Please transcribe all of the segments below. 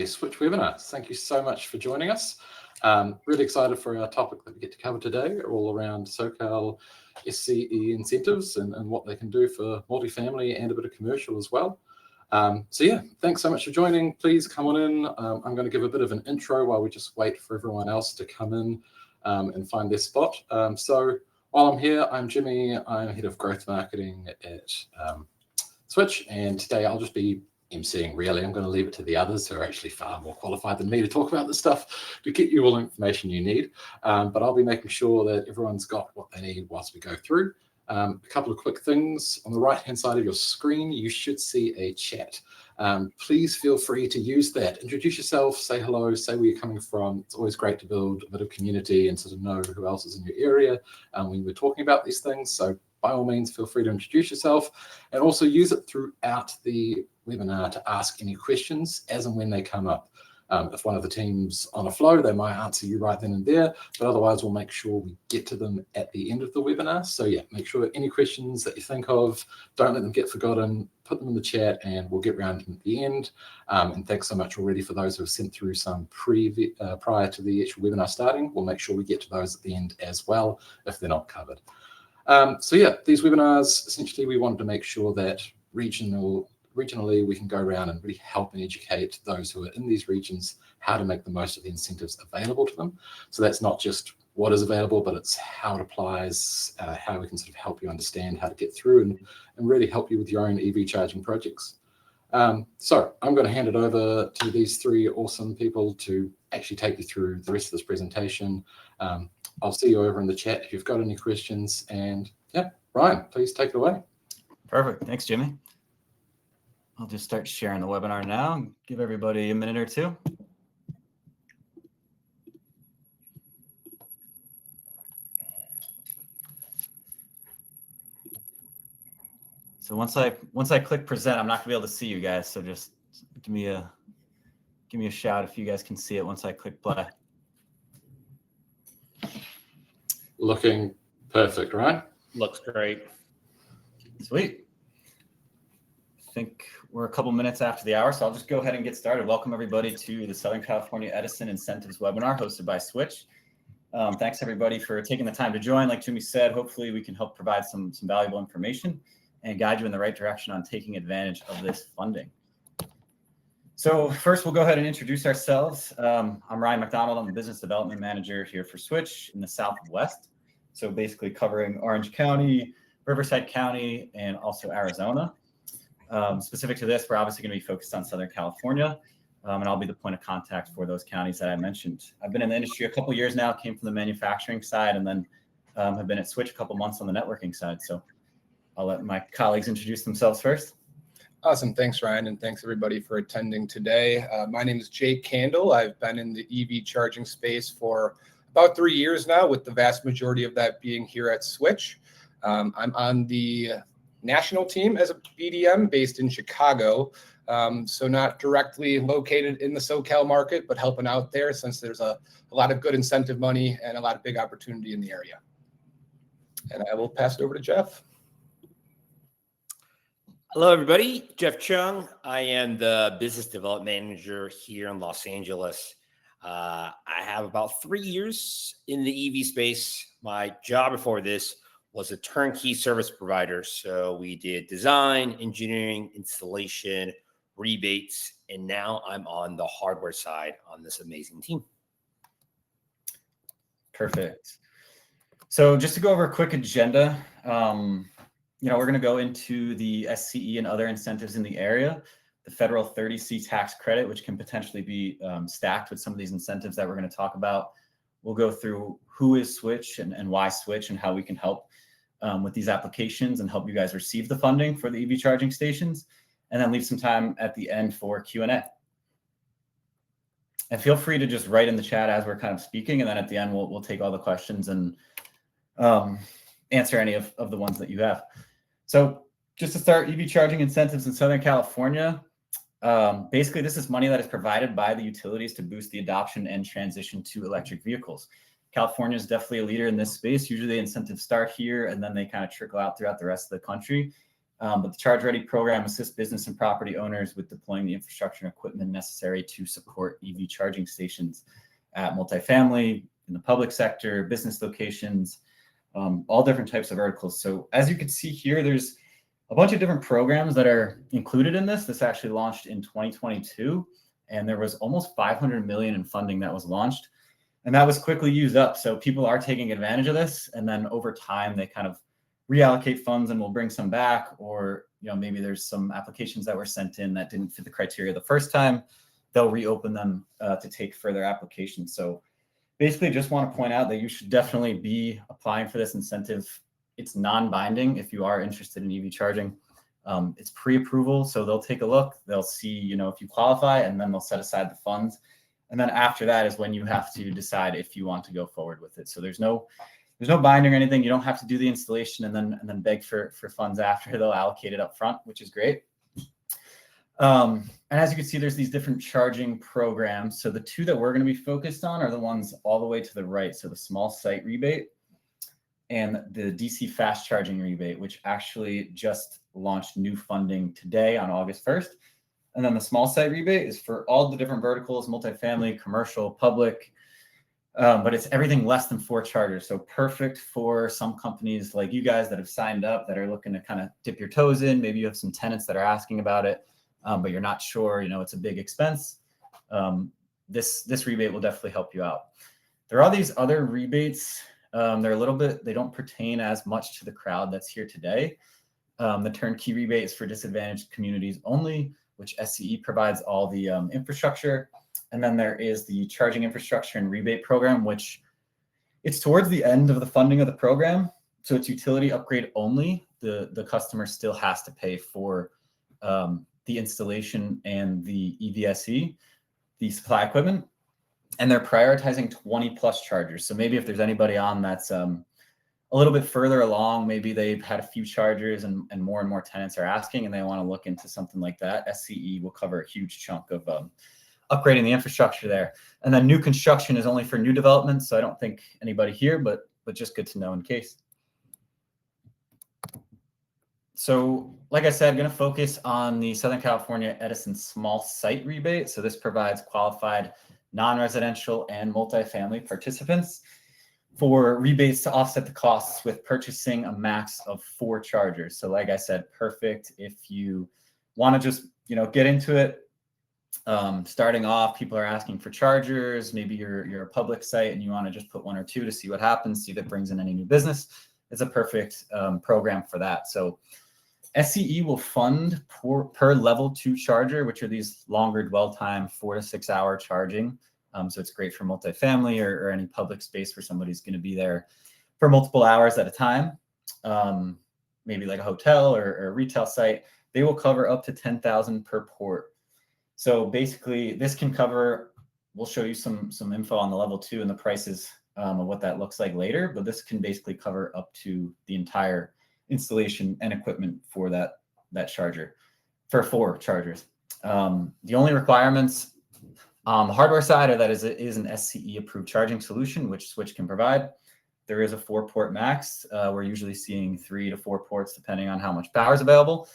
Switch webinar. Thank you so much for joining us. Really excited for our topic that we get to cover today, all around SoCal SCE incentives and what they can do for multifamily and a bit of commercial as well. Thanks so much for joining. Please come on in. I'm going to give a bit of an intro while we just wait for everyone else to come in and find their spot. So while I'm here, I'm Jimmy. I'm Head of Growth Marketing at Switch, and today I'll just be emceeing really. I'm going to leave it to the others who are actually far more qualified than me to talk about this stuff to get you all the information you need. But I'll be making sure that everyone's got what they need whilst we go through. A couple of quick things. On the right-hand side of your screen, you should see a chat. Please feel free to use that. Introduce yourself, say hello, say where you're coming from. It's always great to build a bit of community and sort of know who else is in your area when we're talking about these things. So by all means, feel free to introduce yourself and also use it throughout the webinar to ask any questions as and when they come up. If one of the team's on a flow, they might answer you right then and there, but otherwise we'll make sure we get to them at the end of the webinar. So yeah, make sure any questions that you think of, don't let them get forgotten, put them in the chat and we'll get around to them at the end. And thanks so much already for those who have sent through some prior to the actual webinar starting. We'll make sure we get to those at the end as well if they're not covered. These webinars, essentially we wanted to make sure that regionally, we can go around and really help and educate those who are in these regions how to make the most of the incentives available to them. So that's not just what is available, but it's how it applies, how we can sort of help you understand how to get through and really help you with your own EV charging projects. So I'm going to hand it over to these three awesome people to actually take you through the rest of this presentation. I'll see you over in the chat if you've got any questions. And yeah, Ryan, please take it away. Perfect. Thanks, Jimmy. I'll just start sharing the webinar now and give everybody a minute or two. So once I click present, I'm not gonna be able to see you guys. So just give me a shout if you guys can see it once I click play. Looking perfect, right? Looks great. Sweet. I think we're a couple minutes after the hour, so I'll just go ahead and get started. Welcome everybody to the Southern California Edison Incentives webinar hosted by Switch. Thanks everybody for taking the time to join. Like Jimmy said, hopefully we can help provide some valuable information and guide you in the right direction on taking advantage of this funding. So first we'll go ahead and introduce ourselves. I'm Ryan McDonald. I'm the Business Development Manager here for Switch in the Southwest. So basically covering Orange County, Riverside County, and also Arizona. Specific to this, we're obviously going to be focused on Southern California, and I'll be the point of contact for those counties that I mentioned. I've been in the industry a couple of years now, came from the manufacturing side, and then have been at Switch a couple months on the networking side. So I'll let my colleagues introduce themselves first. Awesome. Thanks, Ryan, and thanks everybody for attending today. My name is Jake Candle. I've been in the EV charging space for about 3 years now, with the vast majority of that being here at Switch. I'm on the national team as a BDM based in Chicago. So not directly located in the SoCal market, but helping out there since there's a lot of good incentive money and a lot of big opportunity in the area. And I will pass it over to Jeff. Hello, everybody. Jeff Chung. I am the Business Development Manager here in Los Angeles. I have about 3 years in the EV space. My job before this was a turnkey service provider. So we did design, engineering, installation, rebates, and now I'm on the hardware side on this amazing team. Perfect. So just to go over a quick agenda, we're going to go into the SCE and other incentives in the area, the federal 30C tax credit, which can potentially be stacked with some of these incentives that we're going to talk about. We'll go through who is Switch and why Switch and how we can help with these applications and help you guys receive the funding for the EV charging stations, and then leave some time at the end for Q&A. And feel free to just write in the chat as we're kind of speaking, and then at the end we'll take all the questions and answer any of the ones that you have. So just to start, EV charging incentives in Southern California. Basically, this is money that is provided by the utilities to boost the adoption and transition to electric vehicles. California is definitely a leader in this space. Usually the incentives start here and then they kind of trickle out throughout the rest of the country. But the Charge Ready program assists business and property owners with deploying the infrastructure and equipment necessary to support EV charging stations at multifamily, in the public sector, business locations, all different types of verticals. So as you can see here, there's a bunch of different programs that are included in this. This actually launched in 2022, and there was almost 500 million in funding that was launched, and that was quickly used up. So people are taking advantage of this, and then over time they kind of reallocate funds and we'll bring some back, or maybe there's some applications that were sent in that didn't fit the criteria the first time. They'll reopen them to take further applications. So basically just want to point out that you should definitely be applying for this incentive. It's non-binding if you are interested in EV charging. It's pre-approval, so they'll take a look. They'll see, if you qualify, and then they'll set aside the funds. And then after that is when you have to decide if you want to go forward with it. So there's no binding or anything. You don't have to do the installation and then beg for funds after. They'll allocate it up front, which is great. And as you can see, there's these different charging programs. So the two that we're going to be focused on are the ones all the way to the right. So the small site rebate and the DC fast charging rebate, which actually just launched new funding today on August 1st. And then the small site rebate is for all the different verticals, multifamily, commercial, public, but it's everything less than 4 chargers. So perfect for some companies like you guys that have signed up that are looking to kind of dip your toes in. Maybe you have some tenants that are asking about it, but you're not sure, it's a big expense. This rebate will definitely help you out. There are these other rebates. They don't pertain as much to the crowd that's here today. The turnkey rebate is for disadvantaged communities only, which SCE provides all the infrastructure. And then there is the charging infrastructure and rebate program, which it's towards the end of the funding of the program. So it's utility upgrade only. The customer still has to pay for the installation and the EVSE, the supply equipment. And they're prioritizing 20 plus chargers. So maybe if there's anybody on that's a little bit further along, maybe they've had a few chargers and more tenants are asking and they want to look into something like that, SCE will cover a huge chunk of upgrading the infrastructure there. And then new construction is only for new developments. So I don't think anybody here, but just good to know in case. So like I said, I'm going to focus on the Southern California Edison small site rebate. So this provides qualified non-residential and multifamily participants for rebates to offset the costs with purchasing a max of 4 chargers. So like I said, perfect if you want to just, get into it. Starting off, people are asking for chargers. Maybe you're a public site and you want to just put 1 or 2 to see what happens, see if it brings in any new business. It's a perfect program for that. So SCE will fund per level 2 charger, which are these longer dwell time, 4 to 6 hour charging. So it's great for multifamily or any public space where somebody's going to be there for multiple hours at a time. Maybe like a hotel or a retail site. They will cover up to 10,000 per port. So basically this can cover, we'll show you some info on the level 2 and the prices of what that looks like later, but this can basically cover up to the entire installation and equipment for that charger for 4 chargers. The only requirements on the hardware side are that it is an SCE approved charging solution, which Switch can provide. There is a 4-port max. We're usually seeing 3 to 4 ports depending on how much power is available.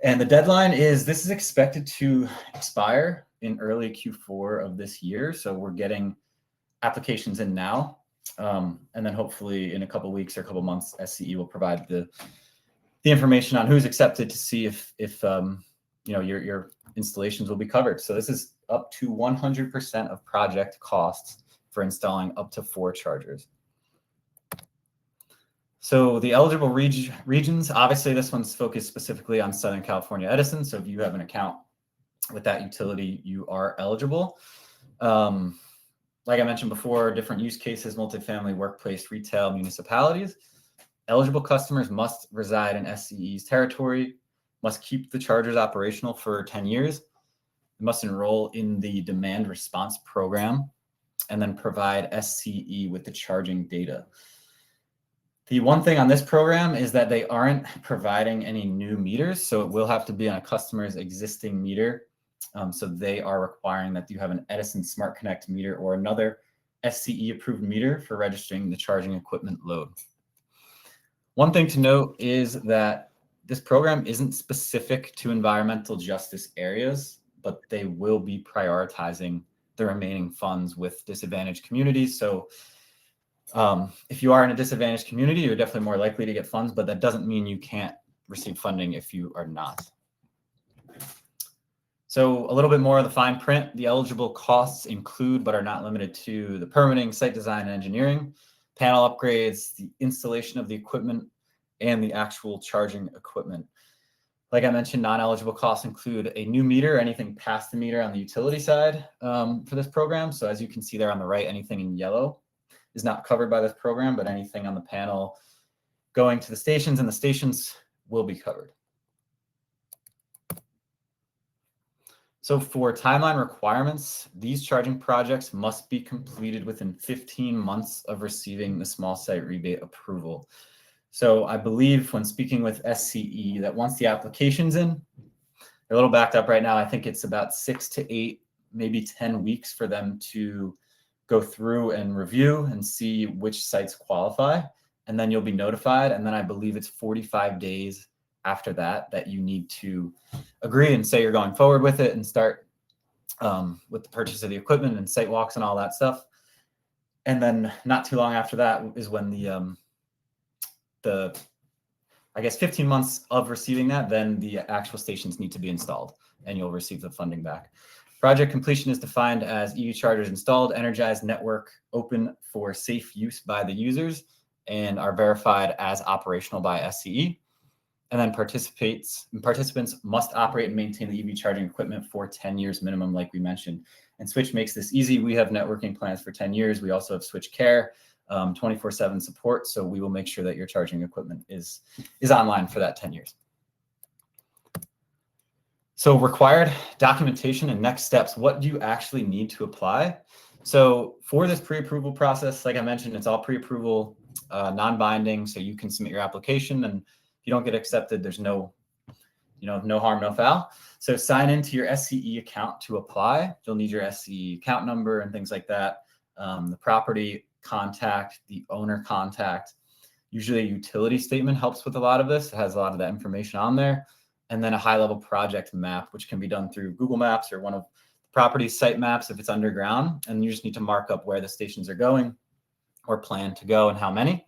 And the deadline is, this is expected to expire in early Q4 of this year. So we're getting applications in now. And then hopefully in a couple of weeks or a couple of months, SCE will provide the information on who's accepted to see if your installations will be covered. So this is up to 100% of project costs for installing up to 4 chargers. So the eligible regions, obviously this one's focused specifically on Southern California Edison. So if you have an account with that utility, you are eligible. Like I mentioned before, different use cases, multifamily, workplace, retail, municipalities. Eligible customers must reside in SCE's territory, must keep the chargers operational for 10 years, must enroll in the demand response program, and then provide SCE with the charging data. The one thing on this program is that they aren't providing any new meters, so it will have to be on a customer's existing meter. So they are requiring that you have an Edison Smart Connect meter or another SCE approved meter for registering the charging equipment load. One thing to note is that this program isn't specific to environmental justice areas, but they will be prioritizing the remaining funds with disadvantaged communities. So if you are in a disadvantaged community, you're definitely more likely to get funds, but that doesn't mean you can't receive funding if you are not. So a little bit more of the fine print. The eligible costs include, but are not limited to, the permitting, site design, and engineering, panel upgrades, the installation of the equipment, and the actual charging equipment. Like I mentioned, non-eligible costs include a new meter, anything past the meter on the utility side for this program. So as you can see there on the right, anything in yellow is not covered by this program, but anything on the panel going to the stations and the stations will be covered. So for timeline requirements, these charging projects must be completed within 15 months of receiving the small site rebate approval. So I believe when speaking with SCE that once the application's in, they're a little backed up right now. I think it's about 6 to 8, maybe 10 weeks for them to go through and review and see which sites qualify. And then you'll be notified. And then I believe it's 45 days after that that you need to agree and say you're going forward with it and start with the purchase of the equipment and site walks and all that stuff. And then not too long after that is when the I guess 15 months of receiving that, then the actual stations need to be installed and you'll receive the funding back. Project completion is defined as EV chargers installed, energized, network open for safe use by the users, and are verified as operational by SCE. And then participants must operate and maintain the EV charging equipment for 10 years minimum, like we mentioned. And Switch makes this easy. We have networking plans for 10 years. We also have Switch Care, 24/7 support. So we will make sure that your charging equipment is online for that 10 years. So required documentation and next steps. What do you actually need to apply? So for this pre-approval process, like I mentioned, it's all pre-approval, non-binding. So you can submit your application, and if you don't get accepted, there's no harm, no foul. So sign into your SCE account to apply. You'll need your SCE account number and things like that. The property contact, the owner contact. Usually a utility statement helps with a lot of this. It has a lot of that information on there. And then a high-level project map, which can be done through Google Maps or one of the property's site maps if it's underground. And you just need to mark up where the stations are going or plan to go and how many.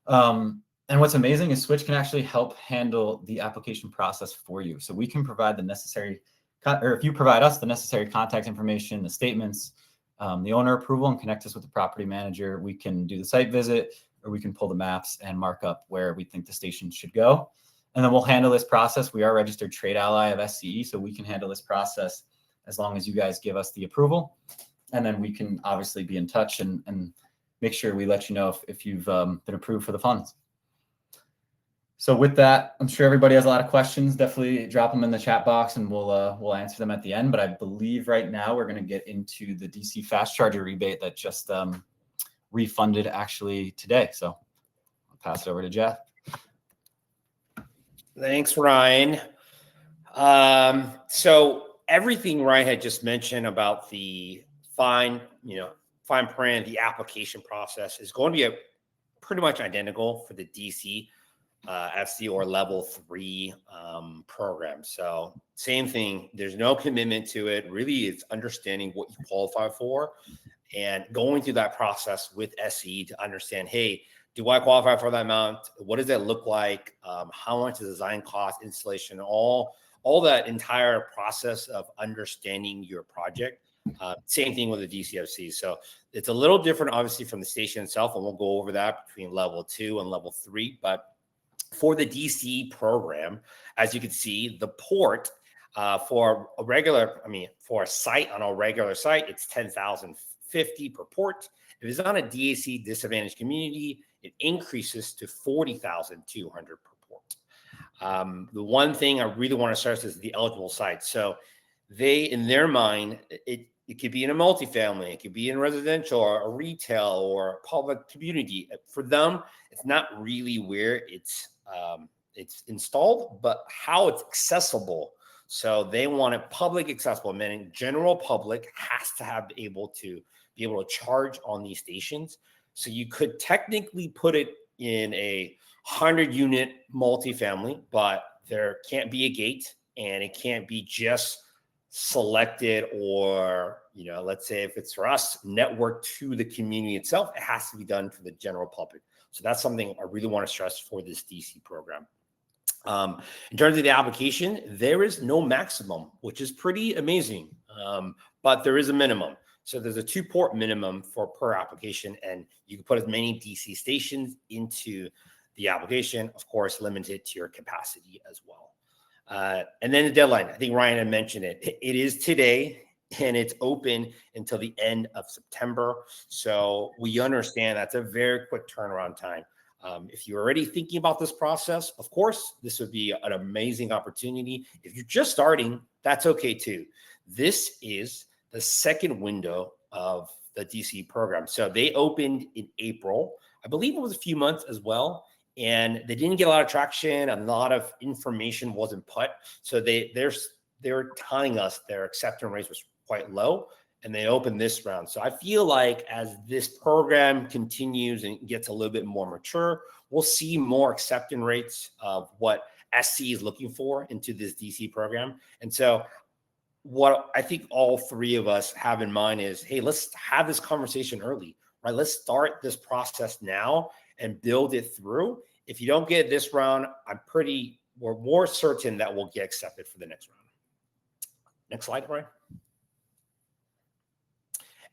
And what's amazing is Switch can actually help handle the application process for you. So we can provide the necessary, or if you provide us the necessary contact information, the statements, the owner approval, and connect us with the property manager, we can do the site visit, or we can pull the maps and mark up where we think the station should go. And then we'll handle this process. We are a registered trade ally of SCE, so we can handle this process as long as you guys give us the approval. And then we can obviously be in touch and make sure we let you know if you've been approved for the funds. So with that, I'm sure everybody has a lot of questions. Definitely drop them in the chat box and we'll answer them at the end. But I believe right now we're going to get into the DC fast charger rebate that just refunded actually today. So I'll pass it over to Jeff. Thanks, Ryan. So everything Ryan had just mentioned about the fine print, the application process is going to be pretty much identical for the DC FC or level 3 program. So same thing. There's no commitment to it. Really, it's understanding what you qualify for and going through that process with SCE to understand, hey, do I qualify for that amount? What does that look like? How much does design cost, installation, all that entire process of understanding your project. Same thing with the DCFC. So it's a little different, obviously, from the station itself, and we'll go over that between level 2 and level 3. But for the DC program, as you can see, the port for a site on a regular site, it's $10,050 per port. If it's on a DAC disadvantaged community, it increases to $40,200 per port. The one thing I really want to stress is the eligible sites. So they, in their mind, it could be in a multifamily, it could be in residential or a retail or a public community. For them, it's not really where it's installed, but how it's accessible. So they want it public accessible, meaning general public has to be able to charge on these stations. So you could technically put it in a 100-unit multifamily, but there can't be a gate, and it can't be just selected or, let's say if it's for us, network to the community itself. It has to be done for the general public. So that's something I really want to stress for this DC program. In terms of the application, there is no maximum, which is pretty amazing, but there is a minimum. So there's a 2-port minimum for per application, and you can put as many DC stations into the application, of course, limited to your capacity as well. And then the deadline, I think Ryan had mentioned it. It is today, and it's open until the end of September. So we understand that's a very quick turnaround time. If you're already thinking about this process, of course, this would be an amazing opportunity. If you're just starting, that's okay too. This is the second window of the DC program. So they opened in April. I believe it was a few months as well. And they didn't get a lot of traction. A lot of information wasn't put. So they're telling us their acceptance rate was quite low, and they opened this round. So I feel like as this program continues and gets a little bit more mature, we'll see more acceptance rates of what SC is looking for into this DC program. And so what I think all three of us have in mind is, hey, let's have this conversation early, right? Let's start this process now and build it through. If you don't get this round, we're more certain that we'll get accepted for the next round. Next slide, Brian.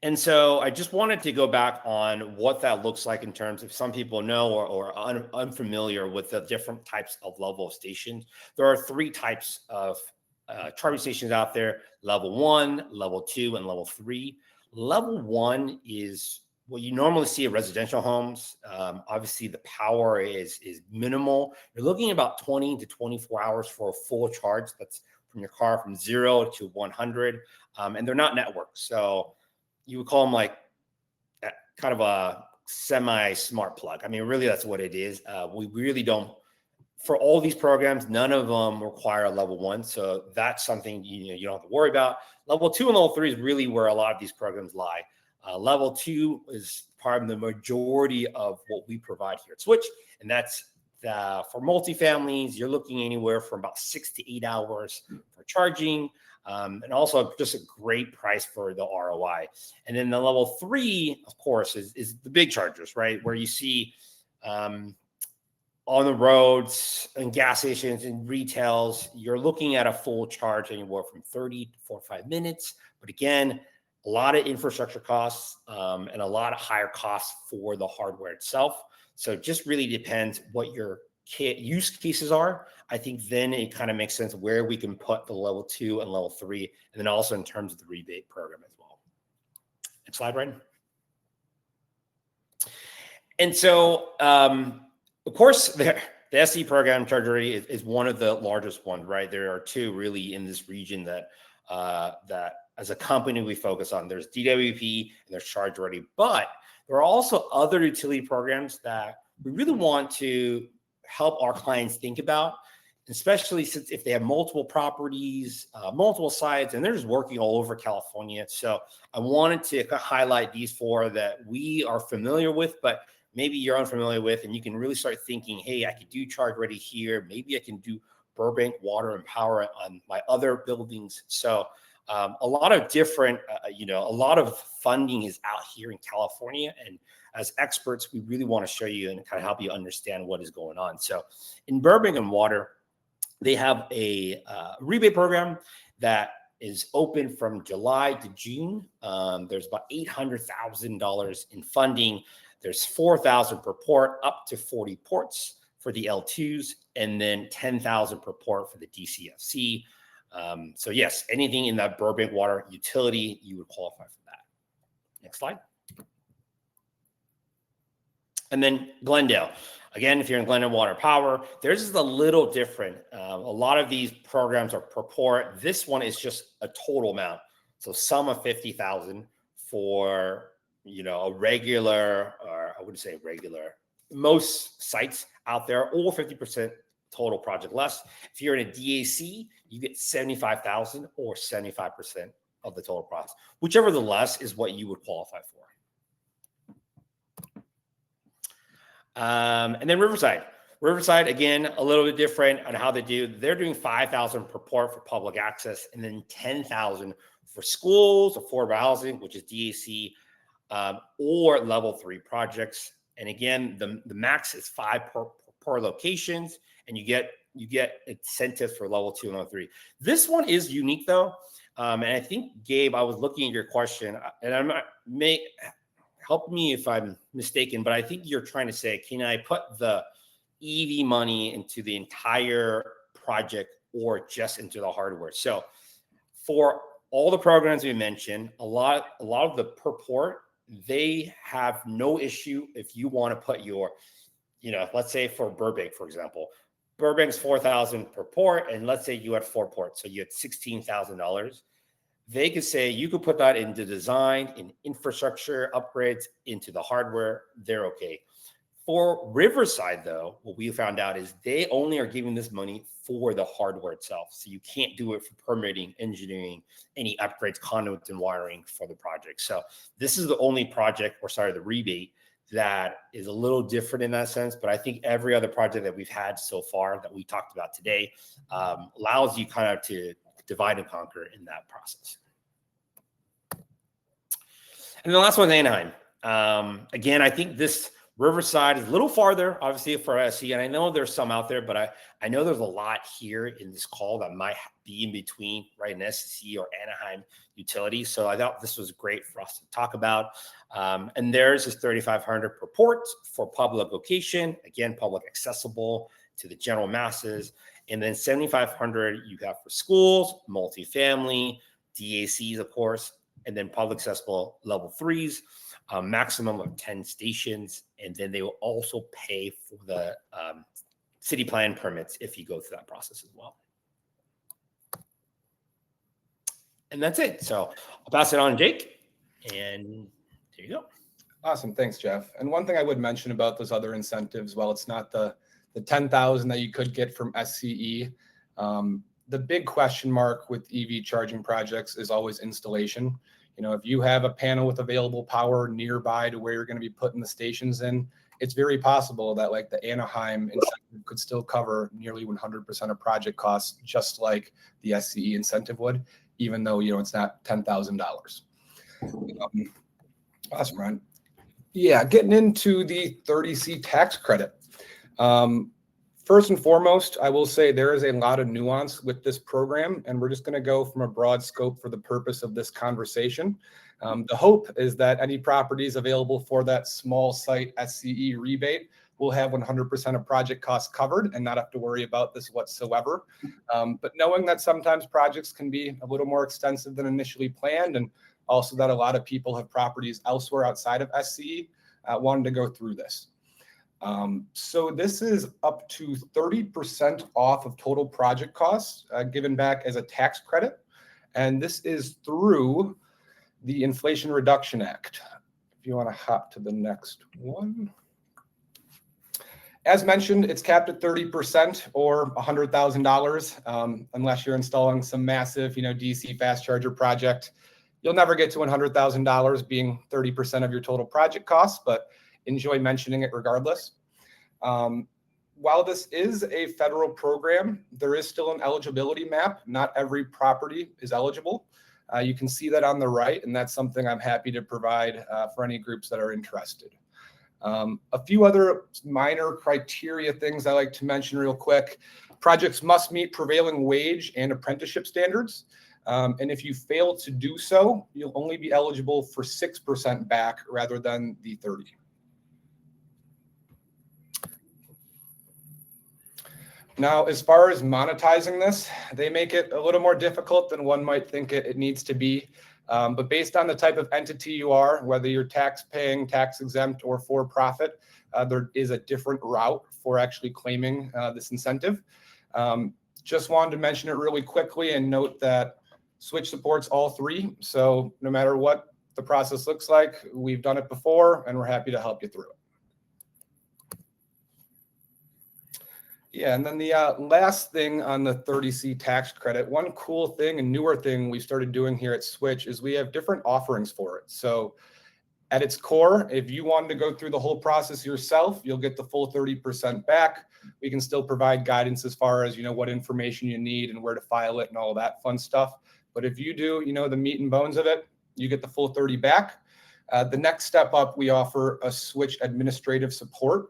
And so I just wanted to go back on what that looks like in terms of some people know or unfamiliar with the different types of level of stations. There are 3 types of charging stations out there: level 1, level 2, and level 3. Level 1 is what you normally see at residential homes. Obviously, the power is minimal. You're looking at about 20 to 24 hours for a full charge. That's from your car from 0 to 100. And they're not networked. So you would call them like kind of a semi-smart plug. I mean, really, that's what it is. We really don't, for all these programs, none of them require a level 1. So that's something you don't have to worry about. Level 2 and level 3 is really where a lot of these programs lie. Level 2 is part of the majority of what we provide here at Switch. And that's for multifamilies, you're looking anywhere from about 6 to 8 hours for charging. And also just a great price for the ROI. And then the level 3, of course, is the big chargers, right? Where you see on the roads and gas stations and retails, you're looking at a full charge anywhere from 30 to 45 minutes. But again, a lot of infrastructure costs and a lot of higher costs for the hardware itself. So it just really depends what your use cases are. I think then it kind of makes sense where we can put the level 2 and level 3, and then also in terms of the rebate program as well. Next slide, Ryan. And so, of course, the SCE program, Charge Ready, is one of the largest ones, right? There are 2 really in this region that as a company we focus on. There's DWP and there's Charge Ready, but there are also other utility programs that we really want to help our clients think about, especially since if they have multiple properties, multiple sites, and they're just working all over California. So I wanted to highlight these 4 that we are familiar with, but maybe you're unfamiliar with, and you can really start thinking, hey, I could do Charge Ready here. Maybe I can do Burbank Water and Power on my other buildings. So a lot of different, a lot of funding is out here in California. And as experts, we really want to show you and kind of help you understand what is going on. So in Burbank and Water, they have a rebate program that is open from July to June. There's about $800,000 in funding. There's $4,000 per port, up to 40 ports for the L2s, and then $10,000 per port for the DCFC. So yes, anything in that Burbank Water utility, you would qualify for that. Next slide. And then Glendale. Again, if you're in Glendale Water Power, theirs is a little different. A lot of these programs are per port. This one is just a total amount. So sum of $50,000 for, a regular, or I wouldn't say regular, most sites out there, or 50% total project less. If you're in a DAC, you get $75,000 or 75% of the total cost. Whichever the less is what you would qualify for. And then Riverside. Riverside, again, a little bit different on how they do. They're doing 5,000 per port for public access, and then 10,000 for schools, affordable housing, which is DAC, or level 3 projects. And again, the max is 5 per locations, and you get incentives for level 2 and level 3. This one is unique though, and I think Gabe, I was looking at your question, and help me if I'm mistaken, but I think you're trying to say, can I put the EV money into the entire project or just into the hardware? So for all the programs we mentioned, a lot of the per port, they have no issue if you want to put your, let's say for Burbank, for example, Burbank's 4,000 per port, and let's say you had 4 ports, so you had $16,000. They could say you could put that into design, in infrastructure upgrades, into the hardware. They're okay. For Riverside, though, what we found out is they only are giving this money for the hardware itself. So you can't do it for permitting, engineering, any upgrades, conduits, and wiring for the project. So this is the only project, the rebate, that is a little different in that sense. But I think every other project that we've had so far that we talked about today allows you kind of to divide and conquer in that process. And the last one is Anaheim. Again, I think this Riverside is a little farther, obviously, for SCE, and I know there's some out there, but I know there's a lot here in this call that might be in between, right, an SCE or Anaheim utility. So I thought this was great for us to talk about. And theirs is $3,500 per port for public location, again, public accessible to the general masses. And then $7,500 you have for schools, multifamily, DACs, of course, and then public accessible level 3s. Maximum of 10 stations, and then they will also pay for the city plan permits if you go through that process as well. And that's it. So I'll pass it on to Jake, and there you go. Awesome. Thanks, Jeff. And one thing I would mention about those other incentives, while it's not the 10,000 that you could get from SCE, the big question mark with EV charging projects is always installation. If you have a panel with available power nearby to where you're going to be putting the stations in, it's very possible that like the Anaheim incentive could still cover nearly 100% of project costs, just like the SCE incentive would, even though, it's not $10,000. Awesome, Ryan. Yeah, getting into the 30C tax credit. First and foremost, I will say there is a lot of nuance with this program, and we're just going to go from a broad scope for the purpose of this conversation. The hope is that any properties available for that small site SCE rebate will have 100% of project costs covered and not have to worry about this whatsoever. But knowing that sometimes projects can be a little more extensive than initially planned, and also that a lot of people have properties elsewhere outside of SCE, wanted to go through this. So this is up to 30% off of total project costs given back as a tax credit. And this is through the Inflation Reduction Act. If you want to hop to the next one. As mentioned, it's capped at 30% or $100,000 unless you're installing some massive, DC fast charger project. You'll never get to $100,000 being 30% of your total project costs, but enjoy mentioning it regardless. While this is a federal program, there is still an eligibility map. Not every property is eligible. You can see that on the right, and that's something I'm happy to provide for any groups that are interested. A few other minor criteria things I like to mention real quick. Projects must meet prevailing wage and apprenticeship standards. And if you fail to do so, you'll only be eligible for 6% back rather than the 30%. Now, as far as monetizing this, they make it a little more difficult than one might think it needs to be. But based on the type of entity you are, whether you're tax paying, tax exempt, or for profit, there is a different route for actually claiming this incentive. Just wanted to mention it really quickly and note that Switch supports all three. So no matter what the process looks like, we've done it before and we're happy to help you through it. Yeah, and then the last thing on the 30C tax credit, one cool thing and newer thing we started doing here at Switch is we have different offerings for it. So At its core, if you wanted to go through the whole process yourself, you'll get the full 30% back. We can still provide guidance as far as, what information you need and where to file it and all that fun stuff. But if you do, the meat and bones of it, you get the full 30 back. The next step up, we offer a switch administrative support,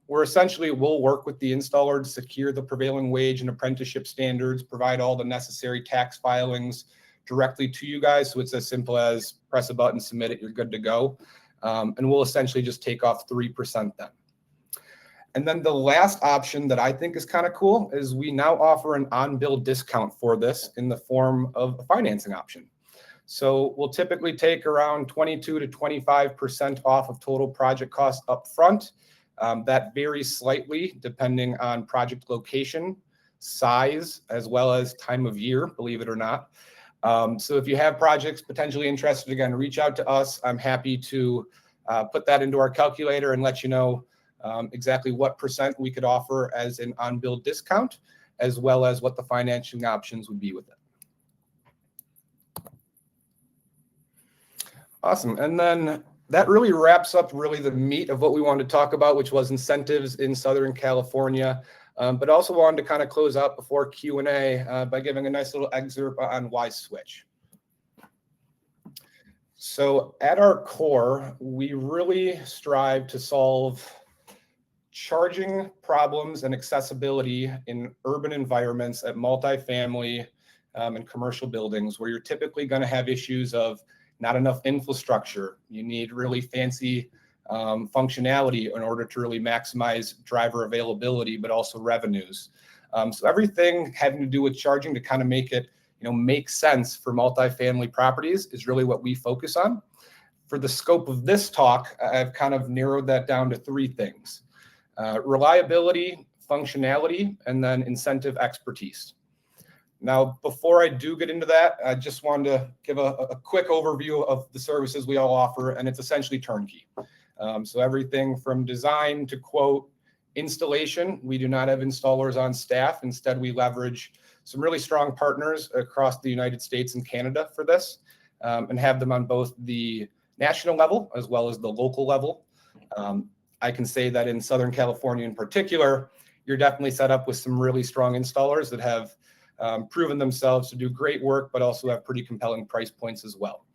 where essentially we'll work with the installer to secure the prevailing wage and apprenticeship standards, provide all the necessary tax filings directly to you guys. So it's as simple as press a button, submit it, you're good to go. And we'll essentially just take off 3% then. And then the last option that I think is kind of cool is we now offer an on-bill discount for this in the form of a financing option. So we'll typically take around 22 to 25% off of total project cost up front. That varies slightly depending on project location, size, as well as time of year, believe it or not. So if you have projects potentially interested, again, reach out to us. I'm happy to put that into our calculator and let you know exactly what percent we could offer as an on-bill discount, as well as what the financing options would be with it. Awesome. And then that really wraps up the meat of what we wanted to talk about, which was incentives in Southern California. But also wanted to kind of close out before Q&A by giving a nice little excerpt on why switch. So at our core, we really strive to solve charging problems and accessibility in urban environments at multifamily and commercial buildings, where you're typically going to have issues of not enough infrastructure. You need really fancy functionality in order to really maximize driver availability, but also revenues. So everything having to do with charging to kind of make it, make sense for multifamily properties is really what we focus on. For the scope of this talk, I've kind of narrowed that down to 3 things: reliability, functionality, and then incentive expertise. Now, before I do get into that, I just wanted to give a quick overview of the services we all offer, and it's essentially turnkey. So everything from design to quote installation. We do not have installers on staff. Instead, we leverage some really strong partners across the United States and Canada for this, and have them on both the national level as well as the local level. I can say that in Southern California in particular, you're definitely set up with some really strong installers that have proven themselves to do great work, but also have pretty compelling price points as well.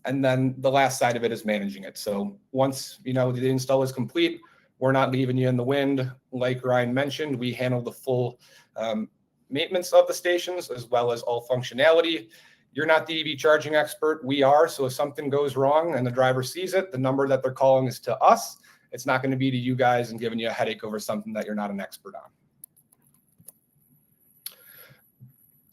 And then the last side of it is managing it. So once the install is complete, we're not leaving you in the wind. Like Ryan mentioned, we handle the full maintenance of the stations as well as all functionality. You're not the EV charging expert. We are. So if something goes wrong and the driver sees it, the number that they're calling is to us. It's not going to be to you guys and giving you a headache over something that you're not an expert on.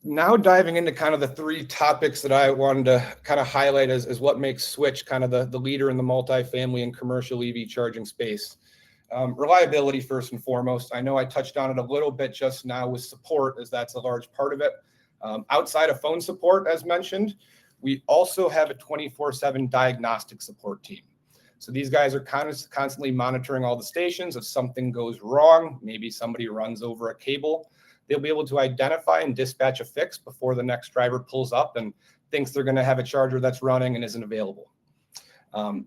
Now diving into kind of the 3 topics that I wanted to kind of highlight as what makes Switch kind of the leader in the multifamily and commercial EV charging space. Reliability first and foremost. I know I touched on it a little bit just now with support, as that's a large part of it. Outside of phone support, as mentioned, we also have a 24/7 diagnostic support team. So these guys are constantly monitoring all the stations. If something goes wrong, maybe somebody runs over a cable, they'll be able to identify and dispatch a fix before the next driver pulls up and thinks they're going to have a charger that's running and isn't available.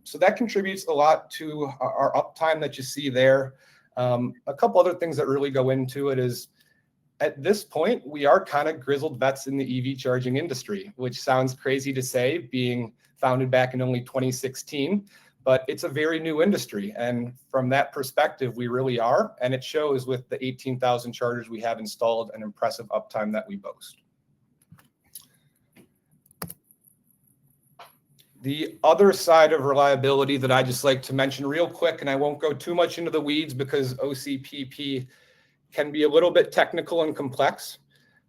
So that contributes a lot to our uptime that you see there. A couple other things that really go into it is, at this point, we are kind of grizzled vets in the EV charging industry, which sounds crazy to say, being founded back in only 2016. But it's a very new industry. And from that perspective, we really are. And it shows with the 18,000 chargers we have installed and impressive uptime that we boast. The other side of reliability that I just like to mention real quick, and I won't go too much into the weeds because OCPP can be a little bit technical and complex.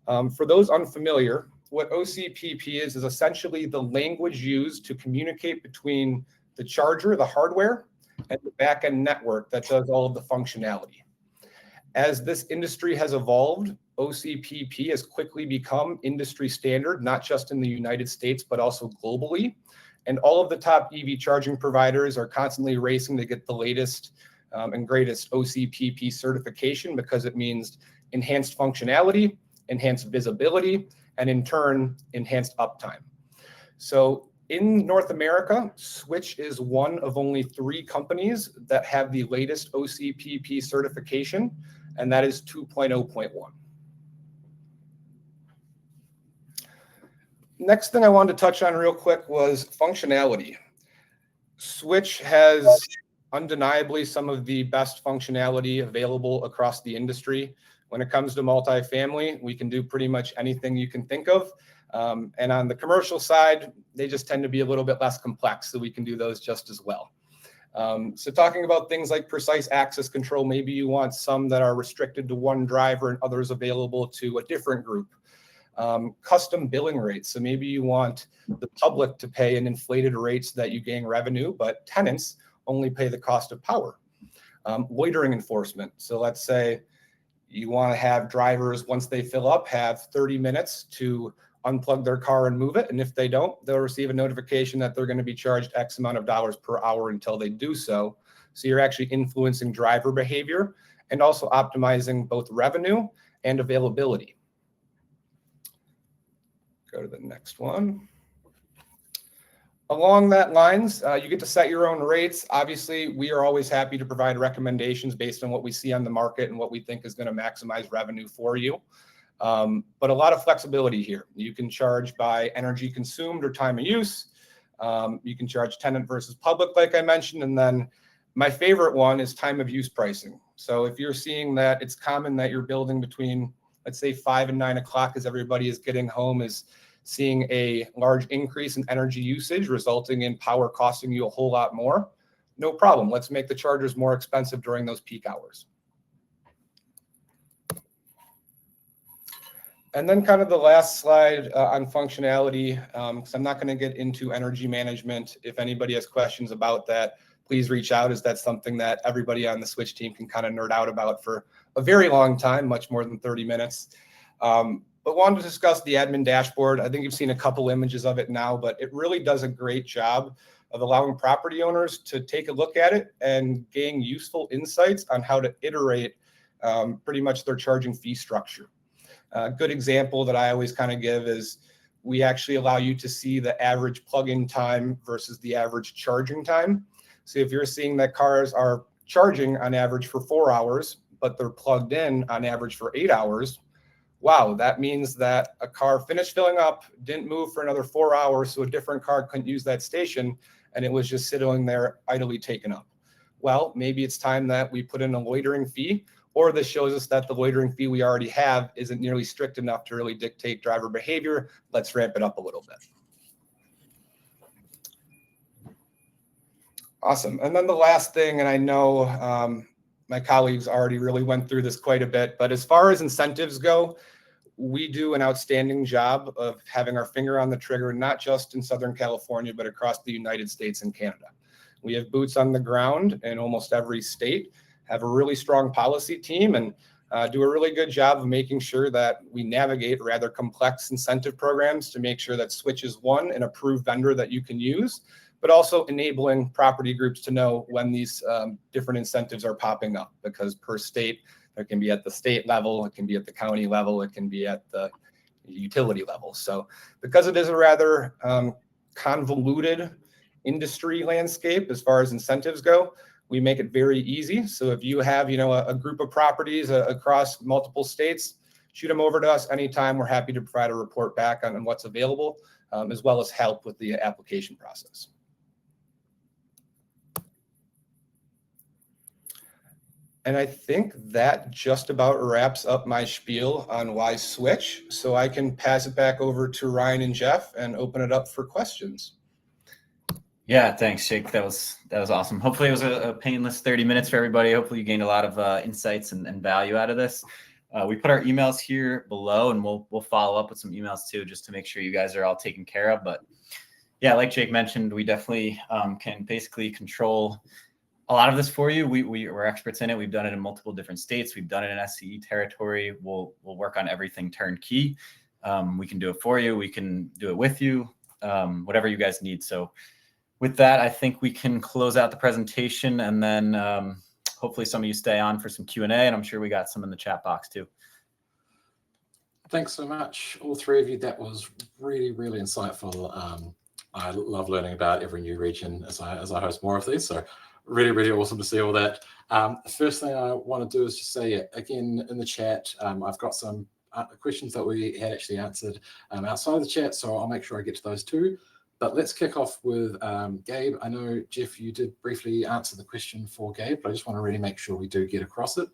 For those unfamiliar, what OCPP is essentially the language used to communicate between the charger, the hardware, and the backend network that does all of the functionality. As this industry has evolved, OCPP has quickly become industry standard, not just in the United States, but also globally. And all of the top EV charging providers are constantly racing to get the latest and greatest OCPP certification, because it means enhanced functionality, enhanced visibility, and in turn, enhanced uptime. So In North America, Switch is one of only 3 companies that have the latest OCPP certification, and that is 2.0.1. Next thing I wanted to touch on real quick was functionality. Switch has undeniably some of the best functionality available across the industry. When it comes to multifamily, we can do pretty much anything you can think of. And on the commercial side, they just tend to be a little bit less complex, so we can do those just as well. So talking about things like precise access control, maybe you want some that are restricted to one driver and others available to a different group. Custom billing rates. So maybe you want the public to pay an inflated rate so that you gain revenue, but tenants only pay the cost of power. Loitering enforcement. So let's say you want to have drivers, once they fill up, have 30 minutes to unplug their car and move it. And if they don't, they'll receive a notification that they're going to be charged X amount of dollars per hour until they do so. So you're actually influencing driver behavior and also optimizing both revenue and availability. Go to the next one. Along that lines, you get to set your own rates. Obviously, we are always happy to provide recommendations based on what we see on the market and what we think is going to maximize revenue for you. But a lot of flexibility here. You can charge by energy consumed or time of use. You can charge tenant versus public, like I mentioned. And then my favorite one is time of use pricing. So if you're seeing that it's common that you're building between, let's say 5 and 9 o'clock as everybody is getting home, is seeing a large increase in energy usage resulting in power costing you a whole lot more, no problem. Let's make the chargers more expensive during those peak hours. And then kind of the last slide on functionality, because I'm not going to get into energy management. If anybody has questions about that, please reach out, as that's something that everybody on the Switch team can kind of nerd out about for a very long time, much more than 30 minutes. But wanted to discuss the admin dashboard. I think you've seen a couple images of it now, but it really does a great job of allowing property owners to take a look at it and gain useful insights on how to iterate pretty much their charging fee structure. A good example that I always kind of give is we actually allow you to see the average plug-in time versus the average charging time. So if you're seeing that cars are charging on average for 4 hours, but they're plugged in on average for 8 hours, wow, that means that a car finished filling up, didn't move for another 4 hours, so a different car couldn't use that station, and it was just sitting there idly taken up. Well, maybe it's time that we put in a loitering fee, or this shows us that the loitering fee we already have isn't nearly strict enough to really dictate driver behavior. Let's ramp it up a little bit. Awesome. And then the last thing, and I know my colleagues already really went through this quite a bit, but as far as incentives go, we do an outstanding job of having our finger on the trigger, not just in Southern California, but across the United States and Canada. We have boots on the ground in almost every state, have a really strong policy team, and do a really good job of making sure that we navigate rather complex incentive programs to make sure that Switch is one, an approved vendor that you can use, but also enabling property groups to know when these different incentives are popping up, because per state, it can be at the state level, it can be at the county level, it can be at the utility level. So because it is a rather convoluted industry landscape as far as incentives go, we make it very easy. So if you have, a group of properties across multiple states, shoot them over to us anytime. We're happy to provide a report back on what's available, as well as help with the application process. And I think that just about wraps up my spiel on why Switch. So I can pass it back over to Ryan and Jeff and open it up for questions. Yeah, thanks, Jake. That was awesome. Hopefully it was a painless 30 minutes for everybody. Hopefully you gained a lot of insights and value out of this. We put our emails here below, and we'll follow up with some emails too, just to make sure you guys are all taken care of. But yeah, like Jake mentioned, we definitely can basically control a lot of this for you. We're experts in it. We've done it in multiple different states. We've done it in SCE territory. We'll work on everything turnkey. We can do it for you. We can do it with you, whatever you guys need. So with that, I think we can close out the presentation, and then hopefully some of you stay on for some Q&A, and I'm sure we got some in the chat box too. Thanks so much, all three of you. That was really, really insightful. I love learning about every new region as I host more of these. So really, really awesome to see all that. The first thing I want to do is just say, again, in the chat, I've got some questions that we had actually answered outside of the chat, so I'll make sure I get to those too. But let's kick off with Gabe. I know, Jeff, you did briefly answer the question for Gabe, but I just want to really make sure we do get across it.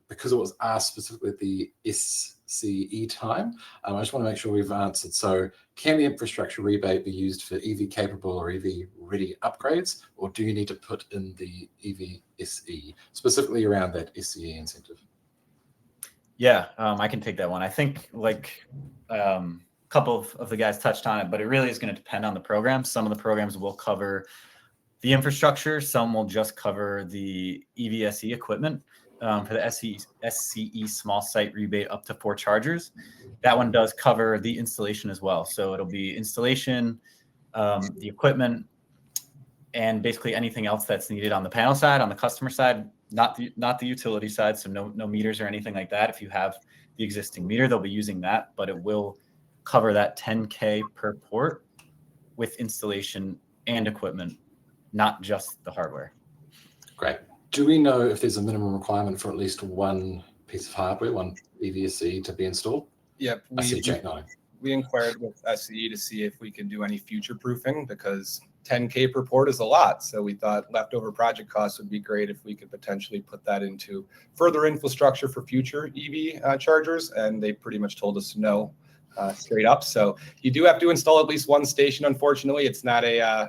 Because it was asked specifically at the SCE time, I just want to make sure we've answered. So can the infrastructure rebate be used for EV capable or EV ready upgrades, or do you need to put in the EV SE, specifically around that SCE incentive? Yeah, I can take that one. I think a couple of the guys touched on it, but it really is going to depend on the program. Some of the programs will cover the infrastructure. Some will just cover the EVSE equipment. For the SCE small site rebate up to 4 chargers, that one does cover the installation as well. So it'll be installation, the equipment, and basically anything else that's needed on the panel side, on the customer side, not the utility side. So no meters or anything like that. If you have the existing meter, they'll be using that, but it will cover that $10K per port with installation and equipment, not just the hardware. Great. Do we know if there's a minimum requirement for at least one piece of hardware, one EVSE to be installed? Yep. I see Jack nodding. We inquired with SCE to see if we could do any future proofing, because 10K per port is a lot. So we thought leftover project costs would be great if we could potentially put that into further infrastructure for future EV chargers. And they pretty much told us no, straight up. So you do have to install at least one station. Unfortunately, it's not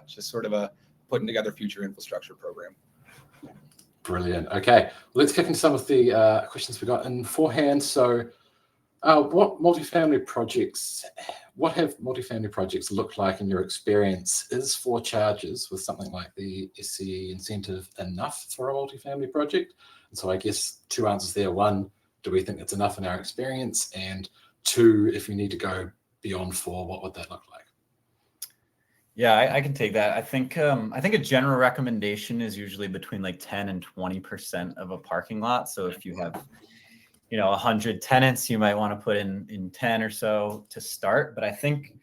just sort of a putting together future infrastructure program. Brilliant. Okay, let's kick into some of the questions we got in beforehand. So what have multifamily projects looked like in your experience? Is 4 charges with something like the SCE incentive enough for a multifamily project? And so I guess 2 answers there. 1, do we think it's enough in our experience? And 2, if you need to go beyond 4, what would that look like? Yeah, I can take that. I think a general recommendation is usually between like 10 and 20% of a parking lot. So if you have, 100 tenants, you might want to put in 10 or so to start. But I think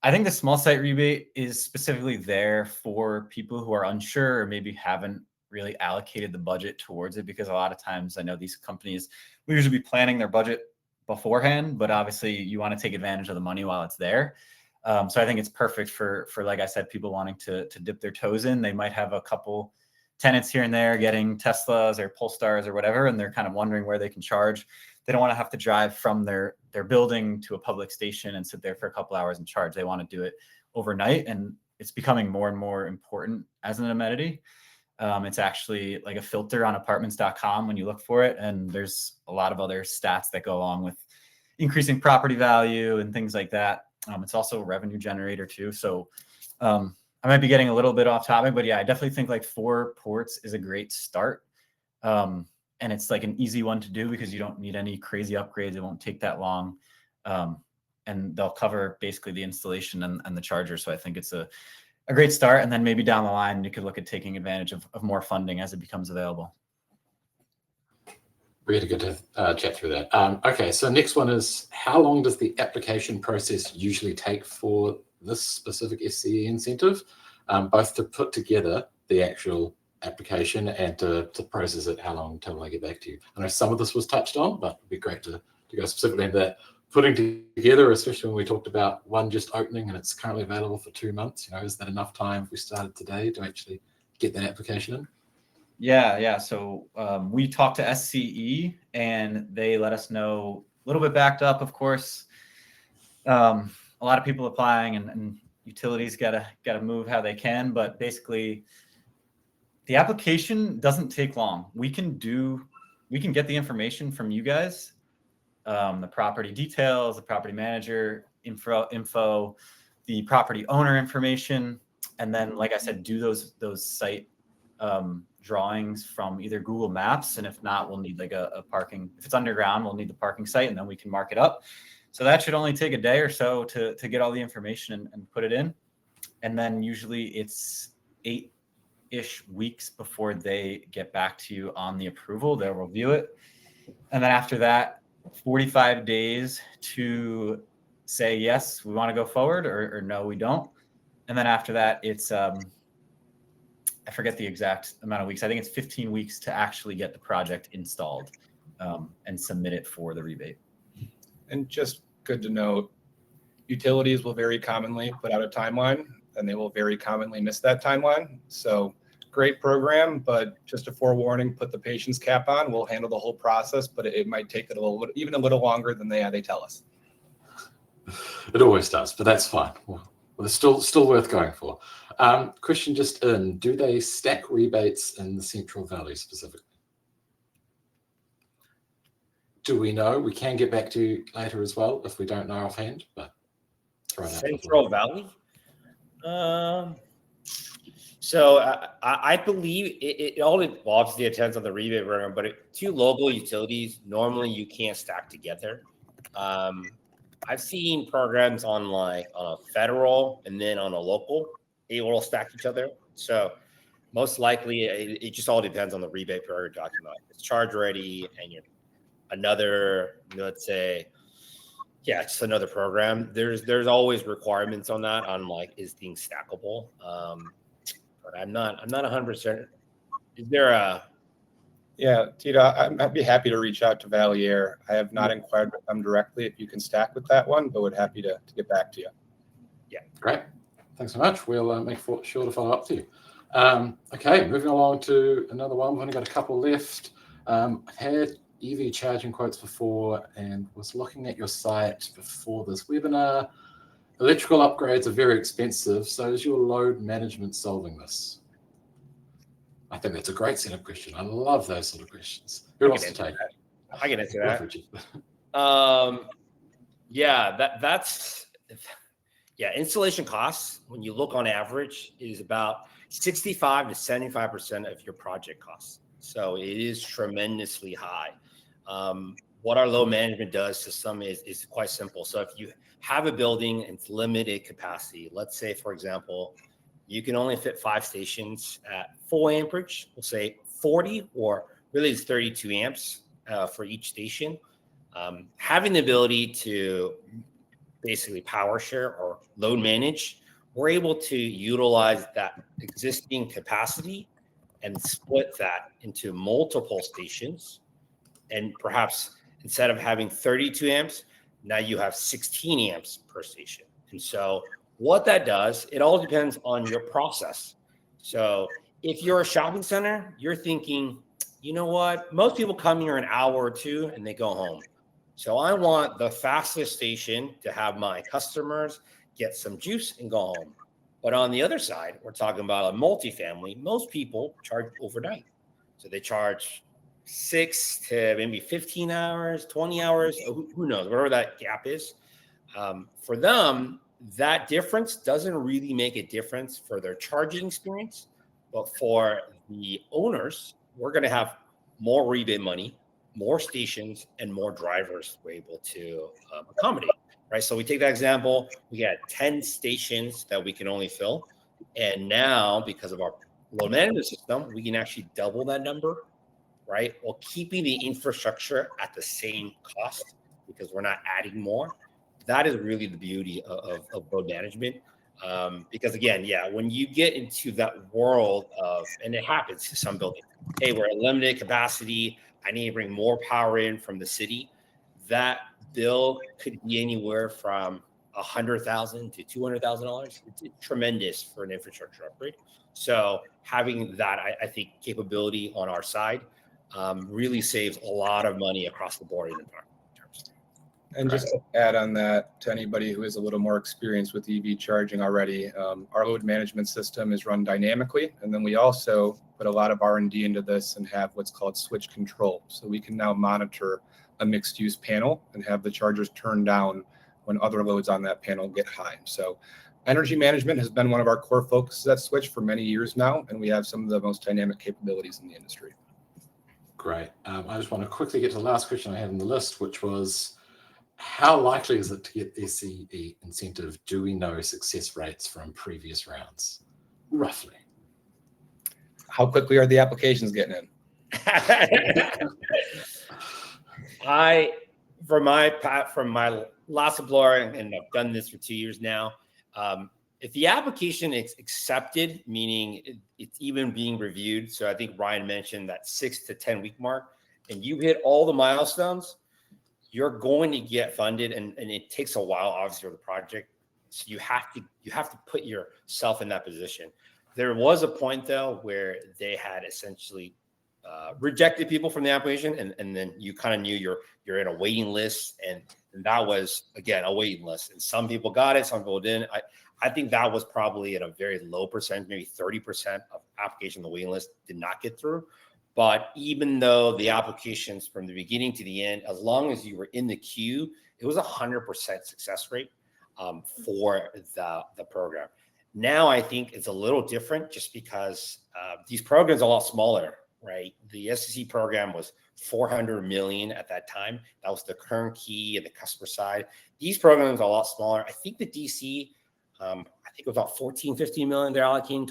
the small site rebate is specifically there for people who are unsure or maybe haven't really allocated the budget towards it, because a lot of times I know these companies will usually be planning their budget beforehand, but obviously you want to take advantage of the money while it's there. So I think it's perfect for, like I said, people wanting to dip their toes in. They might have a couple tenants here and there getting Teslas or Polestars or whatever, and they're kind of wondering where they can charge. They don't want to have to drive from their building to a public station and sit there for a couple hours and charge. They want to do it overnight, and it's becoming more and more important as an amenity. It's actually like a filter on apartments.com when you look for it, and there's a lot of other stats that go along with increasing property value and things like that. It's also a revenue generator too. So I might be getting a little bit off topic, but yeah, I definitely think like 4 ports is a great start. And it's like an easy one to do because you don't need any crazy upgrades. It won't take that long. And they'll cover basically the installation and the charger. So I think it's a great start. And then maybe down the line, you could look at taking advantage of more funding as it becomes available. Really good to chat through that. Okay, so next one is, how long does the application process usually take for this specific SCE incentive, both to put together the actual application and to process it? How long until I get back to you? I know some of this was touched on, but it'd be great to go specifically into that. Putting together, especially when we talked about one just opening and it's currently available for 2 months, is that enough time if we started today to actually get that application in? Yeah. So we talked to SCE and they let us know a little bit backed up, of course. A lot of people applying and utilities gotta move how they can, but basically the application doesn't take long. We can get the information from you guys, the property details, the property manager info, the property owner information, and then, like I said, do those site drawings from either Google Maps, and if not, we'll need like a parking. If it's underground, we'll need the parking site, and then we can mark it up. So that should only take a day or so to get all the information and put it in. And then usually it's 8-ish weeks before they get back to you on the approval. They'll review it. And then after that, 45 days to say, yes, we want to go forward, or no, we don't. And then after that, it's I forget the exact amount of weeks. I think it's 15 weeks to actually get the project installed and submit it for the rebate. And just good to note, utilities will very commonly put out a timeline, and they will very commonly miss that timeline. So great program, but just a forewarning, put the patience cap on. We'll handle the whole process, but it might take even a little longer than they tell us. It always does, but that's fine. Well, it's still worth going for. Question just in, do they stack rebates in the Central Valley specifically? Do we know? We can get back to you later as well if we don't know offhand, but Central Valley? So I believe it all obviously depends on the rebate program, but two local utilities, normally you can't stack together. I've seen programs on a federal and then on a local, they will stack each other. So most likely it just all depends on the rebate program you're talking about. It's Charge Ready and you're another, let's say, yeah, just another program. There's always requirements on that on is things stackable. But I'm not 100%. Is there a? Yeah, Tito, I'd be happy to reach out to Valley Air. I have not inquired with them directly if you can stack with that one, but would happy to get back to you. Yeah, great. Thanks so much. We'll make sure to follow up to you. Okay, moving along to another one. We've only got a couple left. I've had EV charging quotes before and was looking at your site before this webinar. Electrical upgrades are very expensive. So is your load management solving this? I think that's a great setup question. I love those sort of questions. Who wants to take it? I can answer that. Installation costs, when you look on average, is about 65 to 75% of your project costs. So it is tremendously high. What our load management does to some is quite simple. So if you have a building and it's limited capacity, let's say, for example, you can only fit 5 stations at full amperage, we'll say 40, or really it's 32 amps for each station. Having the ability to basically power share or load manage, we're able to utilize that existing capacity and split that into multiple stations. And perhaps instead of having 32 amps, now you have 16 amps per station. And so what that does, it all depends on your process. So if you're a shopping center, you're thinking, you know what? Most people come here an hour or two and they go home. So I want the fastest station to have my customers get some juice and go home. But on the other side, we're talking about a multifamily. Most people charge overnight. So they charge 6 to maybe 15 hours, 20 hours, who knows, whatever that gap is. For them, that difference doesn't really make a difference for their charging experience. But for the owners, we're going to have more rebate money, more stations, and more drivers we're able to accommodate, right? So we take that example, we had 10 stations that we can only fill. And now, because of our load management system, we can actually double that number, right? While keeping the infrastructure at the same cost because we're not adding more. That is really the beauty of load management. Because again, when you get into that world of, and it happens to some buildings, hey, we're at limited capacity, I need to bring more power in from the city. That bill could be anywhere from $100,000 to $200,000. It's tremendous for an infrastructure upgrade. So having that, I think, capability on our side really saves a lot of money across the board in the terms. And just to add on that to anybody who is a little more experienced with EV charging already, our load management system is run dynamically. And then we also put a lot of R&D into this and have what's called switch control. So we can now monitor a mixed use panel and have the chargers turn down when other loads on that panel get high. So energy management has been one of our core focuses at Switch for many years now, and we have some of the most dynamic capabilities in the industry. Great. I just want to quickly get to the last question I had on the list, which was, how likely is it to get SCE incentive? Do we know success rates from previous rounds, roughly? How quickly are the applications getting in? From my last employer, and I've done this for 2 years now, if the application is accepted, meaning it's even being reviewed, so I think Ryan mentioned that 6 to 10 week mark, and you hit all the milestones, you're going to get funded, and it takes a while, obviously, for the project. So you have to put yourself in that position. There was a point though where they had essentially rejected people from the application, and then you kind of knew you're in a waiting list, and that was again a waiting list. And some people got it, some people didn't. I think that was probably at a very low percentage, maybe 30% of applications on the waiting list did not get through. But even though the applications from the beginning to the end, as long as you were in the queue, it was 100% success rate for the program. Now I think it's a little different just because these programs are a lot smaller, right? The SCE program was 400 million at that time. That was the turnkey and the customer side. These programs are a lot smaller. I think the DC, I think it was about 14, 15 million they're allocating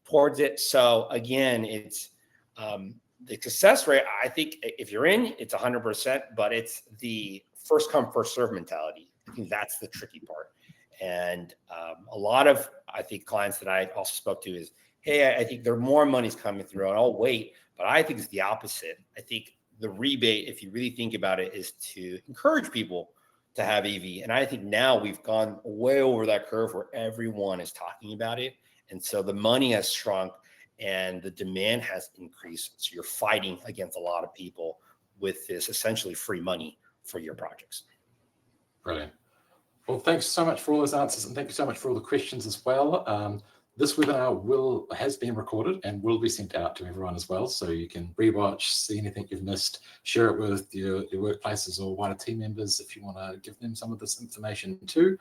towards it. So again, it's the success rate. I think if you're in, it's 100%, but it's the first come, first serve mentality. I think that's the tricky part. And a lot of, I think, clients that I also spoke to is, hey, I think there are more money's coming through and I'll wait. But I think it's the opposite. I think the rebate, if you really think about it, is to encourage people to have EV. And I think now we've gone way over that curve where everyone is talking about it. And so the money has shrunk and the demand has increased. So you're fighting against a lot of people with this essentially free money for your projects. Brilliant. Well, thanks so much for all those answers, and thank you so much for all the questions as well. This webinar has been recorded and will be sent out to everyone as well, so you can rewatch, see anything you've missed, share it with your workplaces or wider team members if you want to give them some of this information too.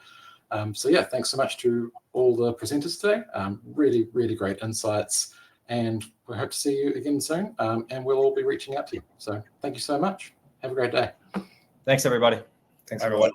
So yeah, thanks so much to all the presenters today. Really, really great insights, and we hope to see you again soon, and we'll all be reaching out to you. So thank you so much. Have a great day. Thanks, everybody. Thanks, Everyone.